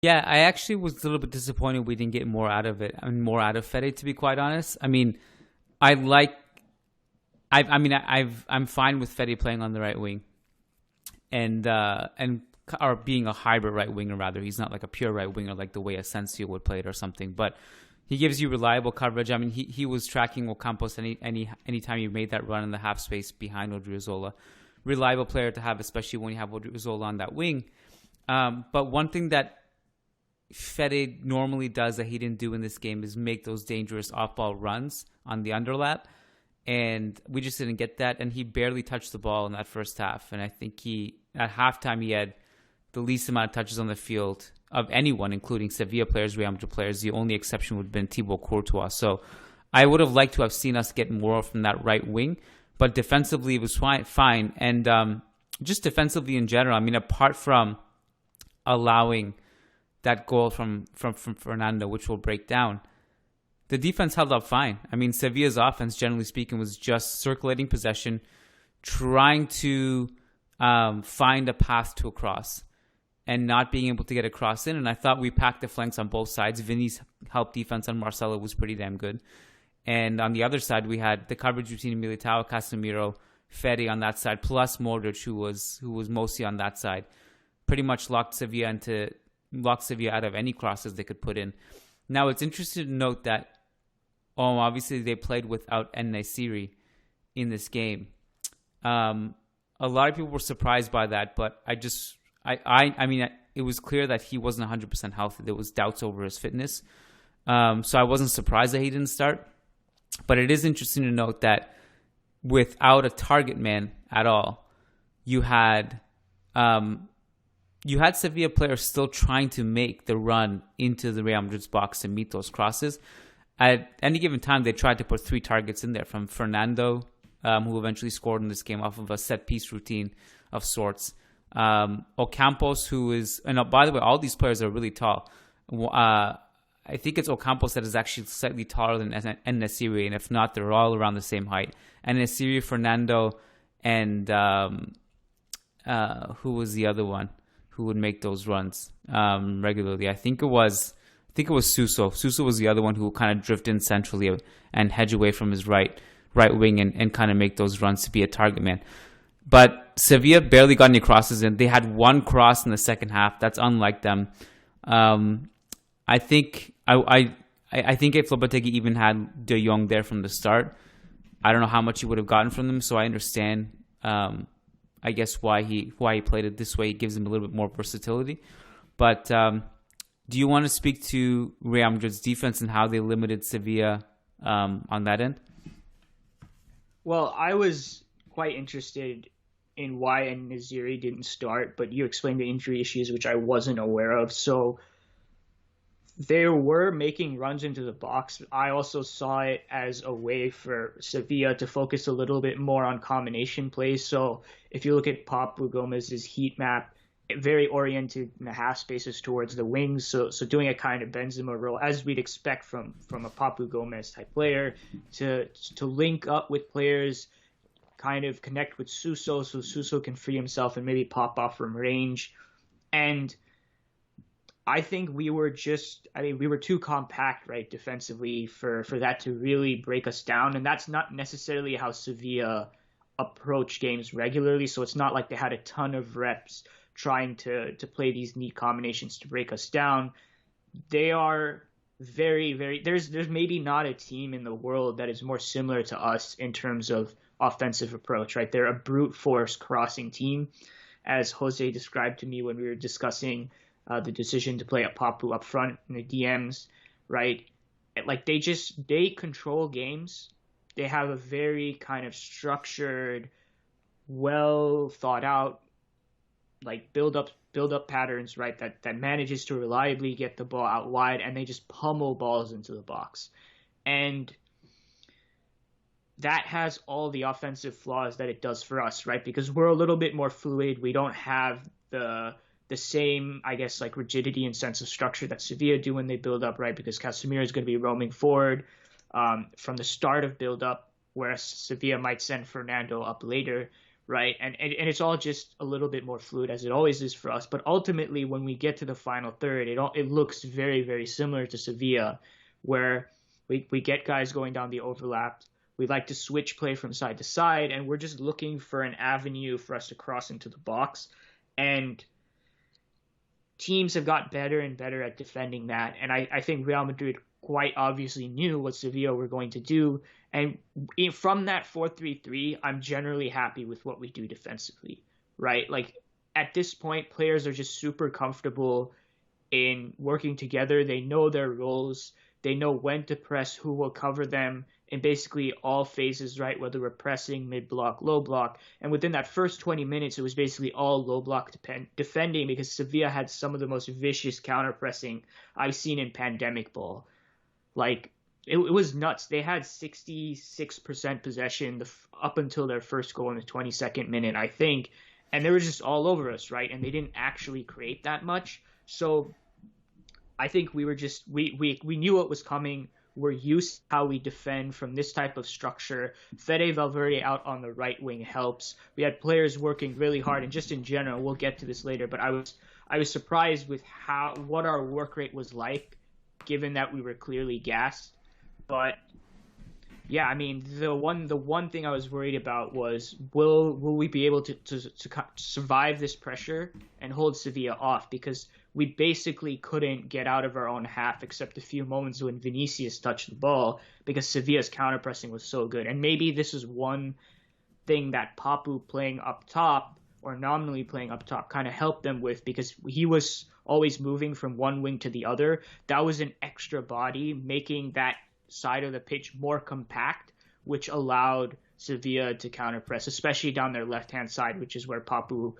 Yeah, I actually was a little bit disappointed we didn't get more out of it. I mean, more out of Fede, to be quite honest. I mean, I like. I'm fine with Fede playing on the right wing and or being a hybrid right winger rather. He's not like a pure right winger like the way Asensio would play it or something, but he gives you reliable coverage. I mean, he was tracking Ocampos anytime he made that run in the half space behind Odriozola. Reliable player to have, especially when you have Odriozola on that wing. But one thing that Fede normally does that he didn't do in this game is make those dangerous off-ball runs on the underlap. And we just didn't get that. And he barely touched the ball in that first half. And I think at halftime, he had the least amount of touches on the field of anyone, including Sevilla players, Real Madrid players. The only exception would have been Thibaut Courtois. So I would have liked to have seen us get more from that right wing. But defensively, it was fine. And just defensively in general, I mean, apart from allowing that goal from Fernando, which will break down, the defense held up fine. I mean, Sevilla's offense, generally speaking, was just circulating possession, trying to find a path to a cross and not being able to get a cross in. And I thought we packed the flanks on both sides. Vinny's help defense on Marcelo was pretty damn good. And on the other side, we had the coverage between Militao, Casemiro, Fede on that side, plus Modric, who was mostly on that side. Pretty much locked Sevilla out of any crosses they could put in. Now, it's interesting to note that, obviously they played without En-Nesyri in this game. A lot of people were surprised by that, but I mean, it was clear that he wasn't 100% healthy. There was doubts over his fitness. So I wasn't surprised that he didn't start. But it is interesting to note that without a target man at all, you had Sevilla players still trying to make the run into the Real Madrid's box to meet those crosses. At any given time, they tried to put 3 targets in there, from Fernando, who eventually scored in this game off of a set-piece routine of sorts. Ocampos, who is... And by the way, all these players are really tall. I think it's Ocampos that is actually slightly taller than En-Nesyri, and if not, they're all around the same height. En-Nesyri, Fernando, and who was the other one who would make those runs regularly? I think it was Suso. Suso was the other one who kind of drift in centrally and hedge away from his right wing and kind of make those runs to be a target man. But Sevilla barely got any crosses in. They had one cross in the second half. That's unlike them. I think if Lopetegui even had De Jong there from the start, I don't know how much he would have gotten from them. So I understand, I guess, why he played it this way. It gives him a little bit more versatility. But do you want to speak to Real Madrid's defense and how they limited Sevilla on that end? Well, I was quite interested in why En-Nesyri didn't start, but you explained the injury issues, which I wasn't aware of. So they were making runs into the box. I also saw it as a way for Sevilla to focus a little bit more on combination plays. So if you look at Papu Gomez's heat map, very oriented in the half spaces towards the wings. So doing a kind of Benzema role, as we'd expect from a Papu Gomez type player, to link up with players, kind of connect with Suso so Suso can free himself and maybe pop off from range. And I think we were too compact, right, defensively for that to really break us down. And that's not necessarily how Sevilla approach games regularly. So it's not like they had a ton of reps trying to play these neat combinations to break us down. They are very, very... There's maybe not a team in the world that is more similar to us in terms of offensive approach, right? They're a brute force crossing team, as Jose described to me when we were discussing the decision to play a Papu up front in the DMs, right? Like they control games. They have a very kind of structured, well thought out, like build up patterns, right? That manages to reliably get the ball out wide, and they just pummel balls into the box. And that has all the offensive flaws that it does for us, right? Because we're a little bit more fluid. We don't have the same, I guess, like rigidity and sense of structure that Sevilla do when they build up, right? Because Casemiro is going to be roaming forward from the start of build up, whereas Sevilla might send Fernando up later, right? And it's all just a little bit more fluid as it always is for us. But ultimately, when we get to the final third, it looks very, very similar to Sevilla, where we get guys going down the overlap. We like to switch play from side to side, and we're just looking for an avenue for us to cross into the box. And teams have got better and better at defending that. And I think Real Madrid quite obviously knew what Sevilla were going to do. And from that 4-3-3, I'm generally happy with what we do defensively, right? Like at this point, players are just super comfortable in working together. They know their roles. They know when to press, who will cover them in basically all phases, right? Whether we're pressing, mid-block, low block. And within that first 20 minutes, it was basically all low block defending because Sevilla had some of the most vicious counter-pressing I've seen in pandemic ball. Like, it was nuts. They had 66% possession up until their first goal in the 22nd minute, I think. And they were just all over us, right? And they didn't actually create that much. So I think we were just we knew what was coming. We're used to how we defend from this type of structure. Fede Valverde out on the right wing helps. We had players working really hard, and just in general, we'll get to this later. But I was surprised with what our work rate was like, given that we were clearly gassed. But yeah, I mean, the one thing I was worried about was will we be able to survive this pressure and hold Sevilla off, because we basically couldn't get out of our own half except a few moments when Vinicius touched the ball because Sevilla's counterpressing was so good. And maybe this is one thing that Papu playing up top, or nominally playing up top, kind of helped them with, because he was always moving from one wing to the other. That was an extra body making that side of the pitch more compact, which allowed Sevilla to counterpress, especially down their left-hand side, which is where Papu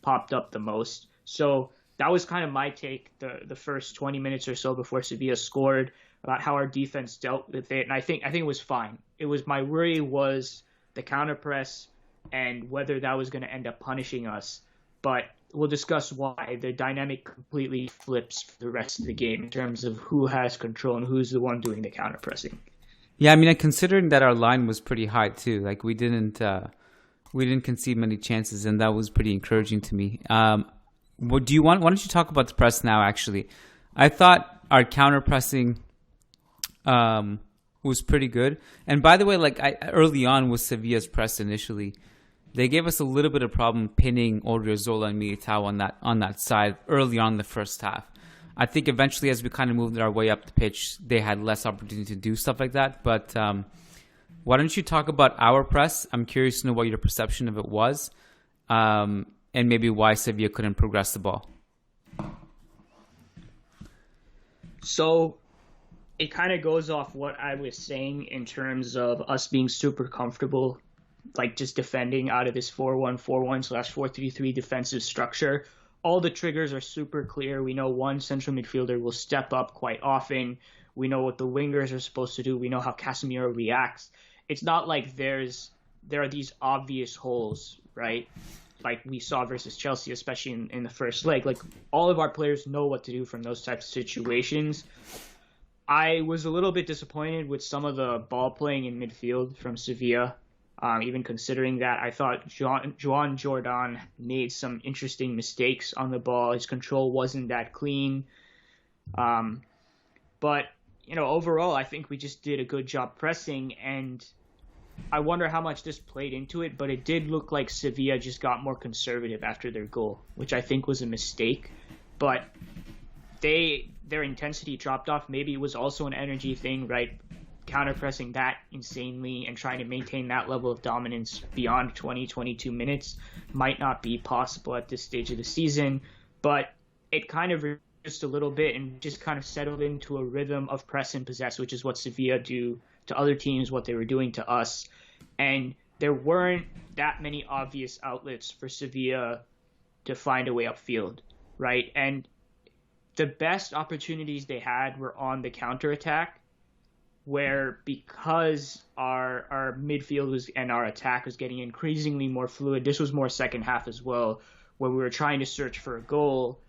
popped up the most. So that was kind of my take the first 20 minutes or so before Sevilla scored, about how our defense dealt with it. And I think it was fine. My worry was the counterpress and whether that was going to end up punishing us. But we'll discuss why the dynamic completely flips for the rest of the game in terms of who has control and who's the one doing the counterpressing. Yeah, I mean, considering that our line was pretty high too, like we didn't concede many chances, and that was pretty encouraging to me. Why don't you talk about the press now? Actually, I thought our counter pressing was pretty good. And by the way, early on with Sevilla's press initially, they gave us a little bit of problem pinning Odriozola and Militao on that side early on in the first half. I think eventually, as we kind of moved our way up the pitch, they had less opportunity to do stuff like that. But why don't you talk about our press? I'm curious to know what your perception of it was. And maybe why Sevilla couldn't progress the ball. So it kind of goes off what I was saying in terms of us being super comfortable, like just defending out of this 4-1-4-1/4-3-3 defensive structure. All the triggers are super clear. We know one central midfielder will step up quite often. We know what the wingers are supposed to do. We know how Casemiro reacts. It's not like there are these obvious holes, right? Like we saw versus Chelsea, especially in the first leg. Like all of our players know what to do from those types of situations. I was a little bit disappointed with some of the ball playing in midfield from Sevilla. Even considering that, I thought Joan Jordan made some interesting mistakes on the ball. His control wasn't that clean. But, overall, I think we just did a good job pressing, and I wonder how much this played into it, but it did look like Sevilla just got more conservative after their goal, which I think was a mistake. But their intensity dropped off. Maybe it was also an energy thing, right? Counter-pressing that insanely and trying to maintain that level of dominance beyond 22 minutes might not be possible at this stage of the season, but it kind of reduced a little bit and just kind of settled into a rhythm of press and possess, which is what Sevilla do to other teams, what they were doing to us. And there weren't that many obvious outlets for Sevilla to find a way upfield, right? And the best opportunities they had were on the counterattack, where because our midfield and our attack was getting increasingly more fluid, this was more second half as well, where we were trying to search for a goal,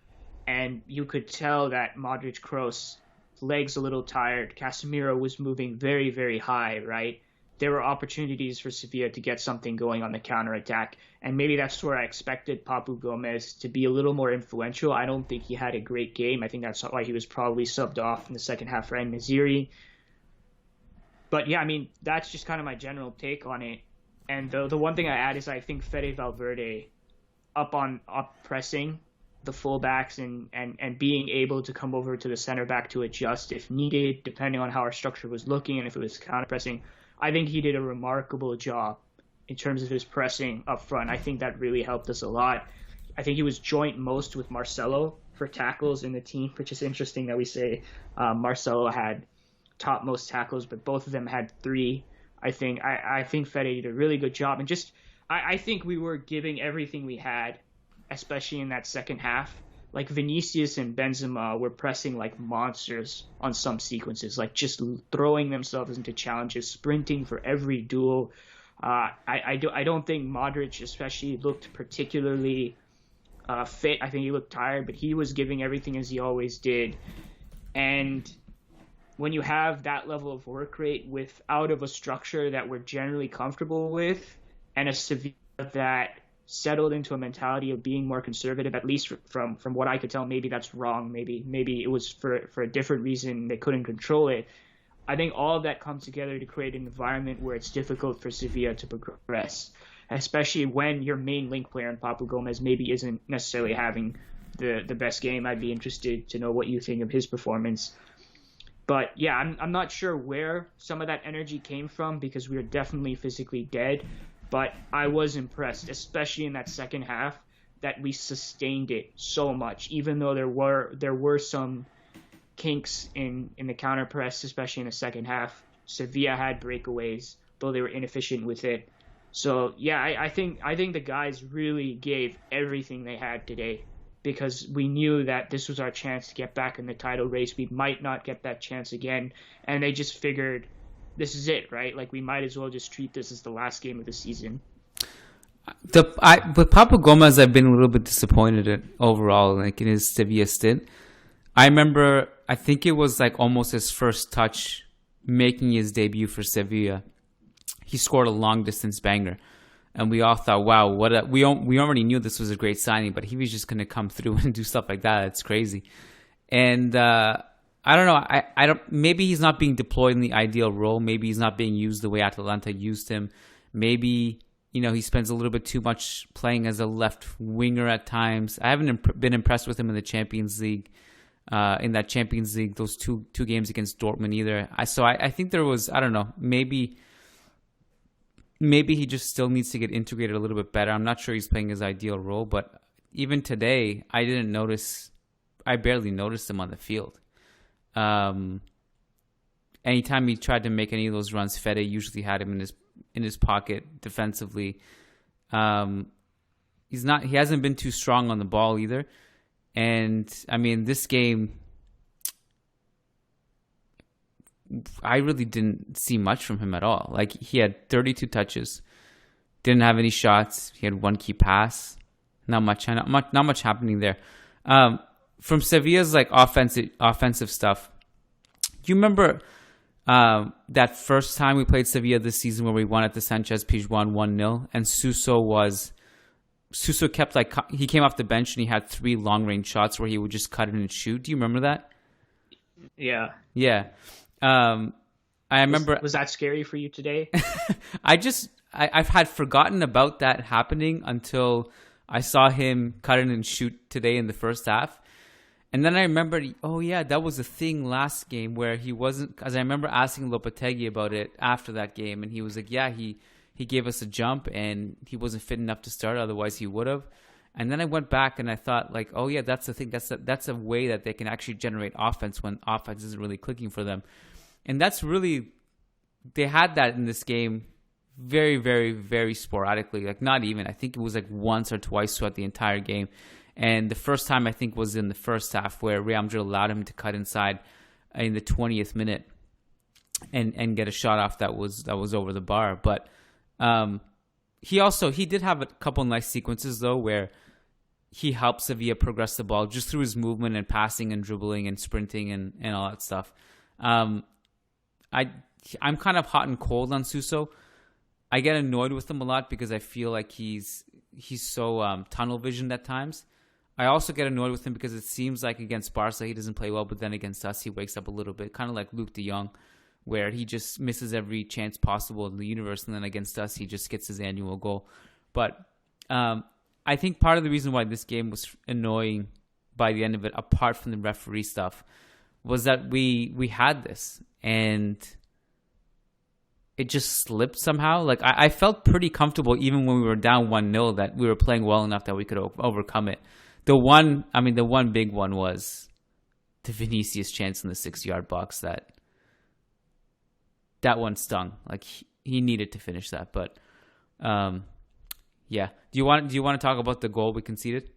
and you could tell that Modric Kroos legs a little tired. Casemiro was moving very, very high, right? there were opportunities for Sevilla to get something going on the counterattack. And maybe that's where I expected Papu Gomez to be a little more influential. I don't think he had a great game. I think that's why he was probably subbed off in the second half for Naziri. But yeah, I mean, that's just kind of my general take on it. And the one thing I add is I think Fede Valverde up pressing the fullbacks and being able to come over to the center back to adjust if needed, depending on how our structure was looking and if it was counter pressing. I think he did a remarkable job in terms of his pressing up front. I think that really helped us a lot. I think he was joint most with Marcelo for tackles in the team, which is interesting that we say Marcelo had top most tackles, but both of them had 3. I think Fede did a really good job, and just I think we were giving everything we had, especially in that second half. Like Vinicius and Benzema were pressing like monsters on some sequences, like just throwing themselves into challenges, sprinting for every duel. I don't think Modric especially looked particularly fit. I think he looked tired, but he was giving everything as he always did. And when you have that level of work rate out of a structure that we're generally comfortable with, and a Sevilla that settled into a mentality of being more conservative, at least from what I could tell. Maybe that's wrong. Maybe it was for a different reason. They couldn't control it. I think all of that comes together to create an environment where it's difficult for Sevilla to progress, especially when your main link player in Papu Gomez maybe isn't necessarily having the best game. I'd be interested to know what you think of his performance. But yeah, I'm not sure where some of that energy came from, because we were definitely physically dead. But I was impressed, especially in that second half, that we sustained it so much, even though there were some kinks in the counter press, especially in the second half. Sevilla had breakaways, though they were inefficient with it. So yeah, I think the guys really gave everything they had today, because we knew that this was our chance to get back in the title race. We might not get that chance again, and they just figured, this is it, right? Like, we might as well just treat this as the last game of the season. With Papu Gomez, I've been a little bit disappointed at overall, like in his Sevilla stint. I remember, I think it was like almost his first touch making his debut for Sevilla. He scored a long distance banger, and we all thought, wow, we already knew this was a great signing, but he was just going to come through and do stuff like that. It's crazy. And I don't know. I don't. Maybe he's not being deployed in the ideal role. Maybe he's not being used the way Atalanta used him. Maybe he spends a little bit too much playing as a left winger at times. I haven't been impressed with him in the Champions League. In that Champions League, those two games against Dortmund either. I think there was, I don't know. Maybe he just still needs to get integrated a little bit better. I'm not sure he's playing his ideal role, but even today, I barely noticed him on the field. Anytime he tried to make any of those runs, Fede usually had him in his pocket defensively. He hasn't been too strong on the ball either. And I mean, this game, I really didn't see much from him at all. Like, he had 32 touches, didn't have any shots. He had one key pass. Not much happening there. From Sevilla's like offensive stuff, you remember that first time we played Sevilla this season where we won at the Sanchez Pizjuan 1-0, and Suso kept he came off the bench and he had 3 long range shots where he would just cut it and shoot. Do you remember that? Yeah. Yeah. I remember. Was that scary for you today? I've had forgotten about that happening until I saw him cut it and shoot today in the first half. And then I remembered, oh yeah, that was a thing last game where he wasn't, because I remember asking Lopetegui about it after that game, and he was like, yeah, he gave us a jump and he wasn't fit enough to start, otherwise he would have. And then I went back and I thought, like, oh yeah, that's the thing. That's a way that they can actually generate offense when offense isn't really clicking for them. And that's really, they had that in this game very, very, very sporadically. Like, not even, I think it was like once or twice throughout the entire game. And the first time, I think, was in the first half where Real Madrid allowed him to cut inside in the 20th minute and get a shot off that was over the bar. But he did have a couple nice sequences though where he helped Sevilla progress the ball just through his movement and passing and dribbling and sprinting and all that stuff. I'm kind of hot and cold on Suso. I get annoyed with him a lot because I feel like he's so tunnel visioned at times. I also get annoyed with him because it seems like against Barca he doesn't play well, but then against us he wakes up a little bit, kind of like Luke de Jong, where he just misses every chance possible in the universe, and then against us he just gets his annual goal. But I think part of the reason why this game was annoying by the end of it, apart from the referee stuff, was that we had this and it just slipped somehow. Like I felt pretty comfortable even when we were down 1-0 that we were playing well enough that we could overcome it. The one big one was the Vinicius chance in the 6-yard box. That one stung. Like he needed to finish that. But yeah, do you want to talk about the goal we conceded?